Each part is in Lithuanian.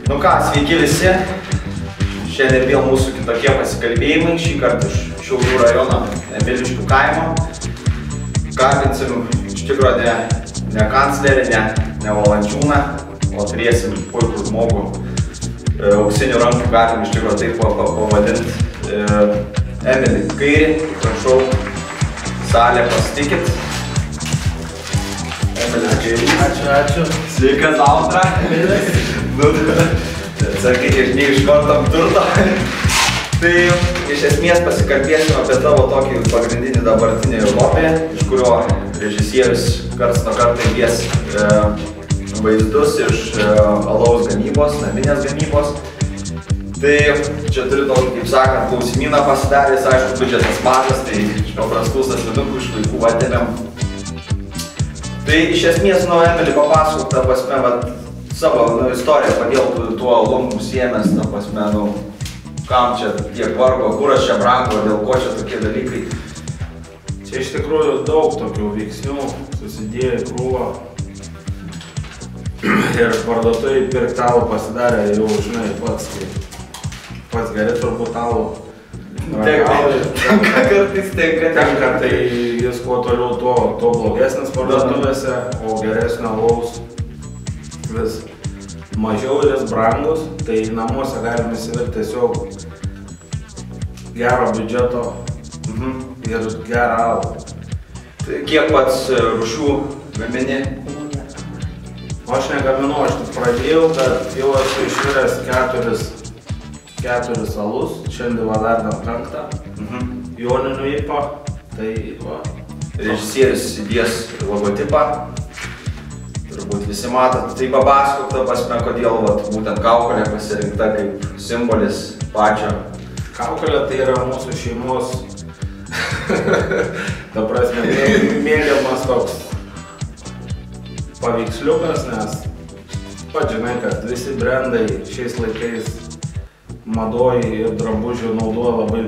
Nu ką, sveiki visi. Šiandien vėl mūsų kitokie pasikalbėjimai, šį kartą iš Šiaulių rajono Emiliškių kaimo. Kalbinsim iš tikrųjų ne kanclerį, ne Valančiūną, o turėsim puikų žmogų. Auksinių rankų galim iš tikrųjų taip pavadinti. Emilį Kairį, prašau, salę pasitikit. Emilis Kairį. Ačiū. Sveikas Altra. Sakai, ne iš karto turto. Tai iš esmės pasikalbėsim apie tavo tokį pagrindinį dabartinį hobį, iš kurio režisierius karts nuo karto įdės vaizdus iš alaus gamybos, naminės gamybos. Tai čia turiu tokį, kaip sakant, klausimyną pasidaręs, aišku, biudžetas mažas, tai iš paprastų sąsvinukų iš vaikų atėmėm. Tai iš esmės, Emilį papasakok, ta prasme, savo istoriją, kodėl tuo alum užsiėmęs, ta prasme, kam čia tiek vargo, kuras čia brango, dėl ko čia tokie dalykai. Čia iš tikrųjų daug tokių veiksnių, susidėjo į krūvą. Ir parduotuvėj pirkti alų pasidarė jau, žinai, pats geri turbūt alų. Tenka kartais tenka. Tenka, tai jis kuo toliau, tuo blogesnis parduotuvėse, o geresnio alaus vis mažiau ir jis brangus, tai namuose galim įsivirti tiesiog gero biudžeto ir gerą alų. Tai kiek pats rūšių gamini? O aš negaminu, aš tik pradėjau, bet jau esu išviręs keturis alus, šiandien dar 5, joninių IPA, tai va. Režisierius įdės logotipą, turbūt visi matot. Tai papasakok, ta prasme, kodėl būtent kaukolė pasirinkta kaip simbolis pačio. Kaukolė tai yra mūsų šeimos, ta prasme, mėgiamas toks paveiksliukas, nes pats žinai, kad visi brandai šiais laikais madoj ir drabužių naudoja labai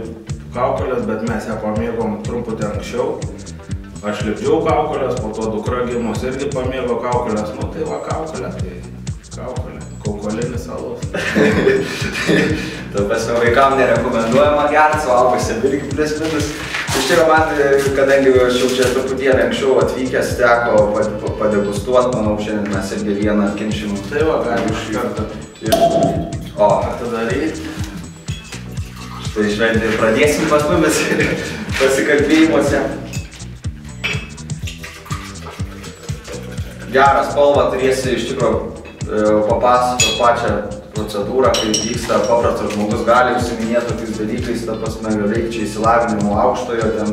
kaukolės, bet mes ją pamėgom truputį anksčiau. Aš lipdžiau kaukolės, po to dukra gimus irgi pamėgo kaukolės. Nu tai va kaukolė, tai kaukolė, kaukolinis alus. Ta prasme, vaikam nerekomenduojama gerti, suaugusiem irgi plius minus. Iš tikrųjų, man, kadangi aš jau čia truputėlį anksčiau atvykęs, teko padegustuoti, manau, šiandien mes irgi vieną atkinšim. Tai va, galim iš karto. O, atidaryt. Štai šventį ir pradėsim pas mumis pasikalbėjimuose. Gerą spalvą turėsi iš tikrųjų papasakoti pačią procedūrą, kaip vyksta. Paprastas žmogus gali užsiminėti tokiais dalykais, ta prasme, reikia išsilavinimo aukštojo, ten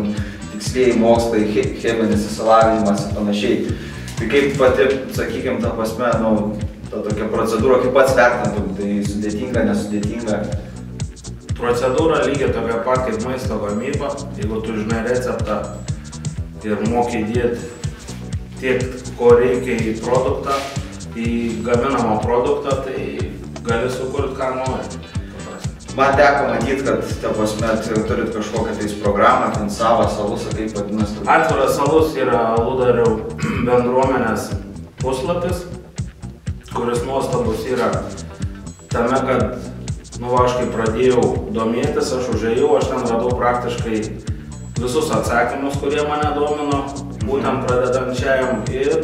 tikslieji mokslai, cheminis išsilavinimas ir panašiai. Tai kaip pati, sakykime, ta prasme, ta tokia procedūra, kaip pats vertintum, tai sudėtinga, nesudėtinga? Procedūra lygiai tokia pat kaip maisto gamyba. Jeigu tu žinai receptą ir moki įdėti tiek, ko reikia į produktą, į gaminamą produktą, tai gali sukurti ką nori. Man teko matyti, kad, ta prasme, turit kažkokią tais programą, ten savas alus, kaip vadinasi? Atviras alus yra Aludarių bendruomenės puslapis, kuris nuostabus yra tame, kad, aš kai pradėjau domėtis, aš užėjau, aš ten radau praktiškai visus atsakymus, kurie mane domino, būtent pradedančiajam, ir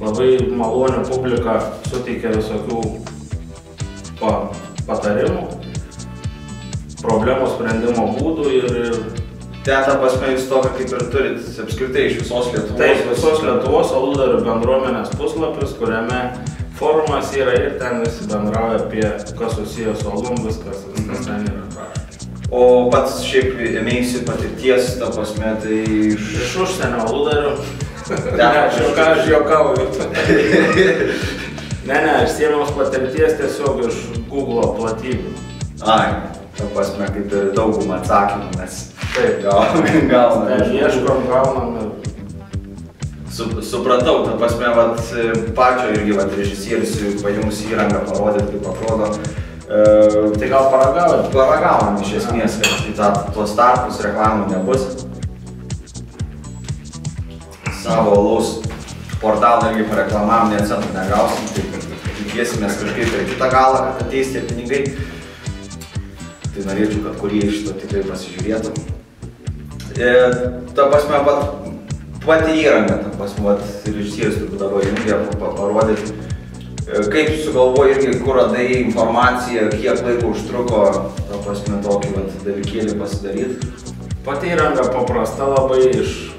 labai malonių publika suteikia visokių patarimų, problemų sprendimo būdų ir ten, ta prasme, jūs tokią kaip ir turit apskritai iš visos Lietuvos? Taip, visos Lietuvos Aludarių bendruomenės puslapis, kuriame forumas yra ir ten visi bendrauja apie kas susijęs su alum, viskas ten yra prašoma. O pats šiaip ėmėjusi patirties, ta prasme, tai iš užsienio Aludarių. Aš juokauju. Ne, aš sėmiaus patirties tiesiog iš Google platybių. Ai, ta prasme, kaip ir daugumą atsakymų mes taip gauname. Ieškom, gaunam ir... Supratau, ta prasme, pačio irgi režisierius pajums įrangą parodyti, kaip atrodo. Tai gal paragaujam? Paragaujam iš esmės, kad tuos tarpus reklamų nebus. Savo alaus portalą irgi pareklamavom, net centų negausim, tai šviesimės kažkaip per kitą galą, kad ateis tie pinigai. Tai norėčiau, kad kurie iš to tikrai pasižiūrėtų. Ta prasme, pati įranga, ta prasme, režisierius turbūt dabar įjungė parodyti. Kaip sugalvoji irgi, kur radai informaciją, kiek laiko užtruko, ta prasme, tokį dalykėlį pasidaryti? Pati įranga paprasta labai, iš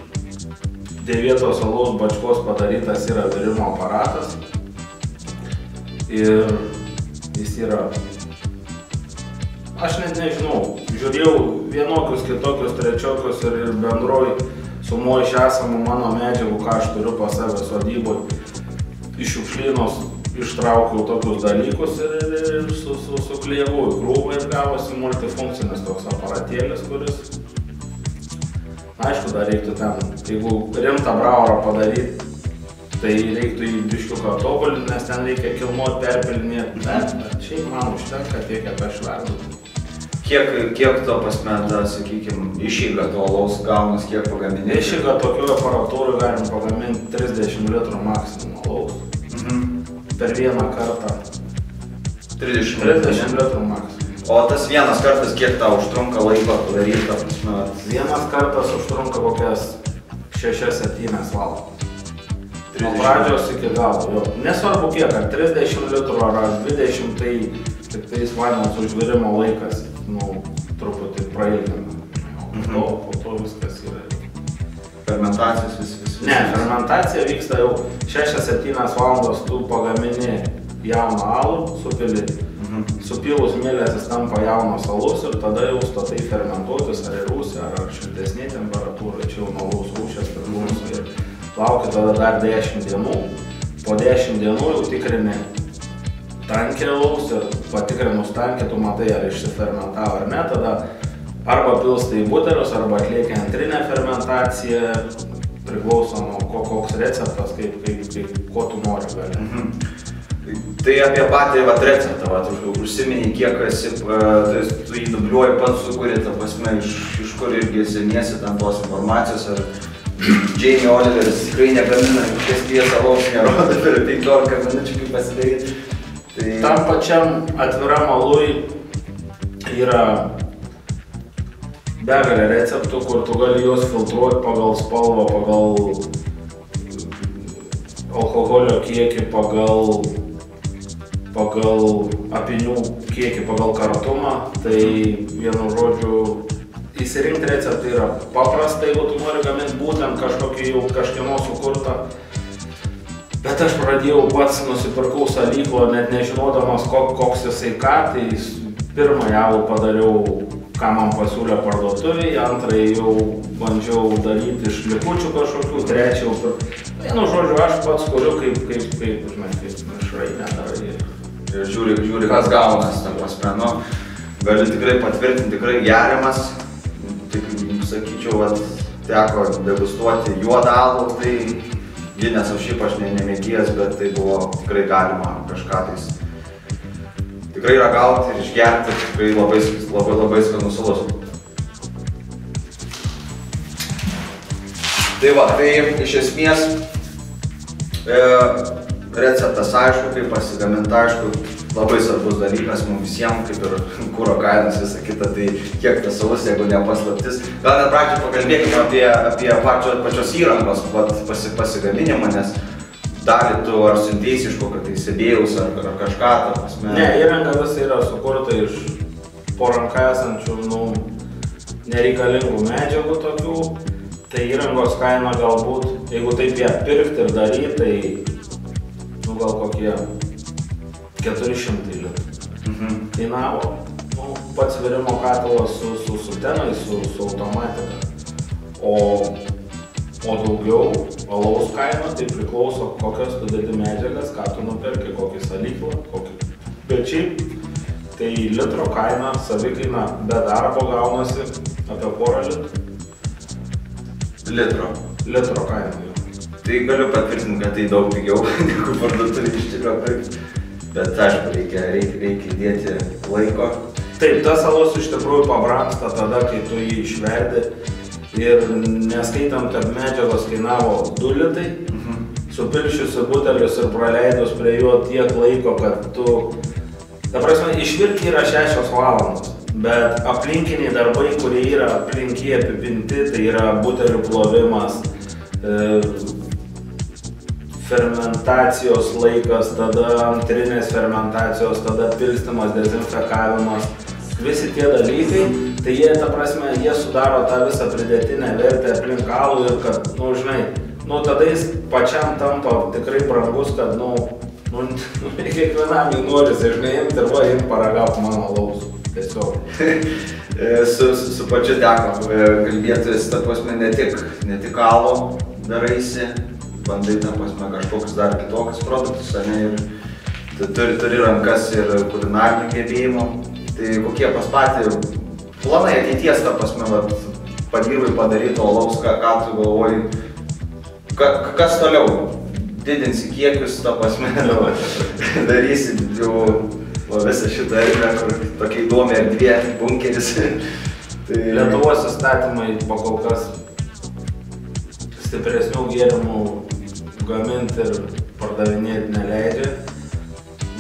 dėvėtos alaus bačkos padarytas yra virimo aparatas. Ir jis yra, aš net nežinau, žiūrėjau vienokius, kitokius, trečiokius ir bendroj sumoj iš esamų mano medžiagų, ką aš turiu pas save sodyboj, iš šiukšlynos ištraukiau tokius dalykus ir suklijavau į krūvą ir gavosi multifunkcinis toks aparatėlis, kuris, aišku, dar reiktų ten, jeigu rimtą braurą padaryti, tai reiktų jį biškiuką tobulinti, nes ten reikia kilnuot, perpilinėti, bet šiaip man užtenka tiek, kiek aš verdu. Kiek to prasme, sakykime, išeiga to alaus gaunas, kiek pagaminti? Išeiga tokių aparatūrų galim pagaminti 30 litrų maksimum alaus. Per vieną kartą. 30 litrų maksimum. O tas vienas kartas, kiek tau užtrunka laiko padaryti, ta prasme? Vienas kartas užtrunka kokias 6-7 valandas. Nuo pradžios iki galo, jo. Nesvarbu kiek, ar 30 litrų ar 20, tai tik tais vandens užvirimo laikas, truputį prailgina. Po to viskas yra. Fermentacijos vis? Ne, fermentacija vyksta jau 6-7 valandas, tu pagamini jauną alų, supili. Supilus mėlės jis tampa jaunas alus ir tada jau statai fermentuotis ar į rūsį, ar šiltesnė temperatūra, čia jau nuo alaus rūšies priklauso ir lauki tada dar 10 dienų. Po 10 dienų jau tikrini tankį alaus ir patikrinus tankį, tu matai, ar išsifermentavo ar ne, tada arba pilstai į butelius, arba atlieki antrinę fermentaciją, priklauso nuo koks receptas, ko tu nori gali. Tai apie patį receptą, užsimeni, kiek esi, tu jį dubliuoji pats sukuri, ta prasme, iš kur irgi semiesi tam tos informacijos, ar Jamie Oliveris tikrai negamina, kokias pies alaus nerodo per 15 minučių kaip pasidaryti. Tam pačiam atviram alui yra begalė receptų, kur tu gali juos filtruoti pagal spalvą, pagal alkoholio kiekį, pagal apynių kiekį, pagal kartumą. Tai vienu žodžiu, įsirinkti receptą yra paprasta, jeigu tu nori gaminti būtent kažkokį jau kažkieno sukurtą. Bet aš pradėjau pats, nusipirkau salyklą, net nežinodamas koks jisai ką, tai pirmąją alų padariau, ką man pasiūlė parduotuvėje, antrąjį jau bandžiau daryti iš likučių kažkokių, trečią jau vienu žodžiu, aš pats kuriu kaip mišrainę darai. Ir žiūri, kas gaunas, ta prasme, gali tikrai patvirtinti, tikrai geriamas. Tik, sakyčiau, teko degustuoti juodą alų, tai Ginės aš šiaip aš nemėgėjęs, bet tai buvo tikrai galima kažką tais tikrai ragauti ir išgerti, tikrai labai skanus alus. Tai va, tai iš esmės receptas aišku, kaip pasigaminti, aišku, labai svarbus dalykas mums visiems, kaip ir kuro kainos, visą kitą, tai kiek tas alus, jeigu ne paslaptis. Gal net pradžiai pakalbėkime apie pačios įrangos pasigaminimą, nes dalį tu ar siunteisi iš kokio tai sėdėjus ar kažką, ta prasme. Ne, įranga visa yra sukurta iš po ranka esančių, nereikalingų medžiagų tokių. Tai įrangos kaina galbūt, jeigu taip ją pirkti ir daryti, tai gal kokie 400 litrų. Kainavo pats virimo katilas su tenai, su automatika. O daugiau alaus kaina, tai priklauso kokias tu dedi medžiagas, ką tu nuperki, kokį salyklą, kokį. Bet šiaip, tai litro kaina, savikaina be darbo gaunasi apie porą litrų. Litro kaina, jau. Tai galiu patvirtinti, kad tai daug pigiau negu parduotuvėje iš tikrųjų pirkti. Bet aišku, reikia įdėti laiko. Taip, tas alus iš tikrųjų pabrangsta tada, kai tu jį išverdi. Ir neskaitant, kad medžiagos kainavo 2 litai, supilšiusi butelius ir praleidus prie jo tiek laiko, kad tu... Ta prasme, išvirti yra 6 valandos, bet aplinkiniai darbai, kurie yra aplinkį apipinti, tai yra butelių plovimas, fermentacijos laikas, tada antrinės fermentacijos, tada pilstymas, dezinfekavimas. Visi tie dalykai, tai jie, ta prasme, jie sudaro tą visą pridėtinę vertę aplink alų ir kad, nu, žinai, nu, tada jis pačiam tampa tikrai brangus, kad, nu, kiekvienam jį norisi, žinai, imti ir va, imti paragauti mano alaus, tiesiog. Su pačiu teko kalbėtis, ta prasme, ne tik alų daraisi, bandai, ta prasme, kažkokius dar kitokius produktus, ne, ir turi rankas ir kulinarinių gebėjimų. Tai kokie pas patį planai ateities, ta prasme, padirbai padaryti alaus, ką tu galvoji, kas toliau? Didinsi kiekius, ta prasme, darysi jau visą šitą erdvę, kur tokia įdomi erdvė, bunkeris. Lietuvos įstatymai pakol kas stipresnių gėrimų gaminti ir pardavinėti neleidžia,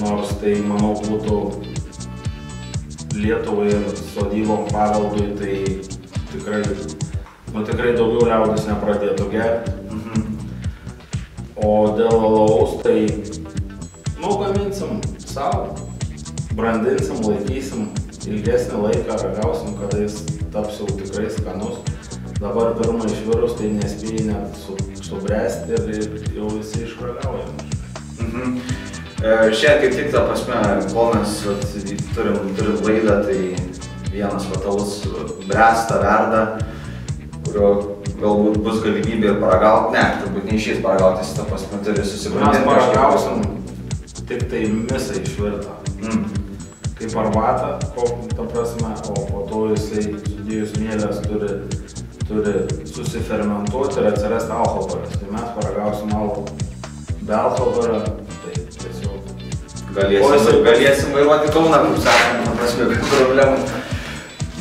nors tai, manau, būtų Lietuvai ir sodybom paveldui, tai tikrai daugiau liaudis nepradėtų gerti. O dėl alaus, tai, nu, gaminsim savo, brandinsim, laikysim ilgesnį laiką, ragausim, kada jis taps jau tikrai skanus. Dabar pirmą išvirus, tai nespėjai net subręsti ir jau visi išragaujam. Šiandien kaip tik, ta prasme, kol mes turim laidą, tai vienas alus bręsta, verda, kurio galbūt bus galimybė ir paragauti. Ne, turbūt neišės paragauti, jis, ta prasme, turi susibrandinti. Mes paragausim tik tai misą išvirtą. Kaip arbatą, ta prasme, o po to jisai sudėjus mielės turi susifermentuoti ir atsirasti alkoholis. Tai mes paragausim be alkoholio. Galėsim vairuoti Kauną, kaip sakant, ta prasme, be problemų.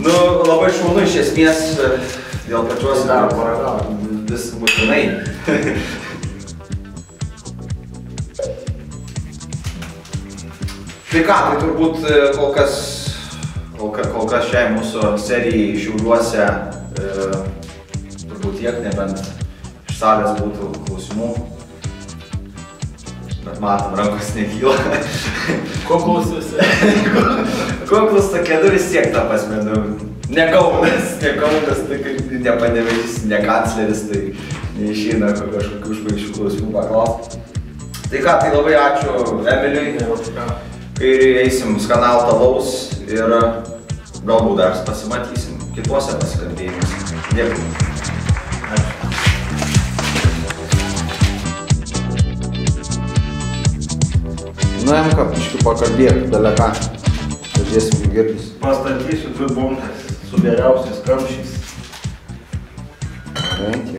Nu, labai šaunu iš esmės, dėl pačios dar paragauti, vis būtinai. Tai ką, tai turbūt kol kas šiai mūsų serijai Šiauliuose turbūt tiek, nebent iš salės būtų klausimų. Bet matom, rankos nekyla. Kuklus visi. Kuklus tokie, nu vis tiek, ta prasme, ne Kaunas, tai kaip ne Panevėžys, ne kancleris, tai neišeina kažkokių užbaigšių klausimų paklausti. Tai ką, tai labai ačiū Emiliui, kai eisim skanaut alaus ir galbūt dar pasimatysim kituose pasikalbėjimuose. Dėkui. Nuėjom, ką piškiu pakalbėti, daleka. Pažiūrėsim, kaip girdys. Pastatysiu 2 bombes su geriausiais kamščiais.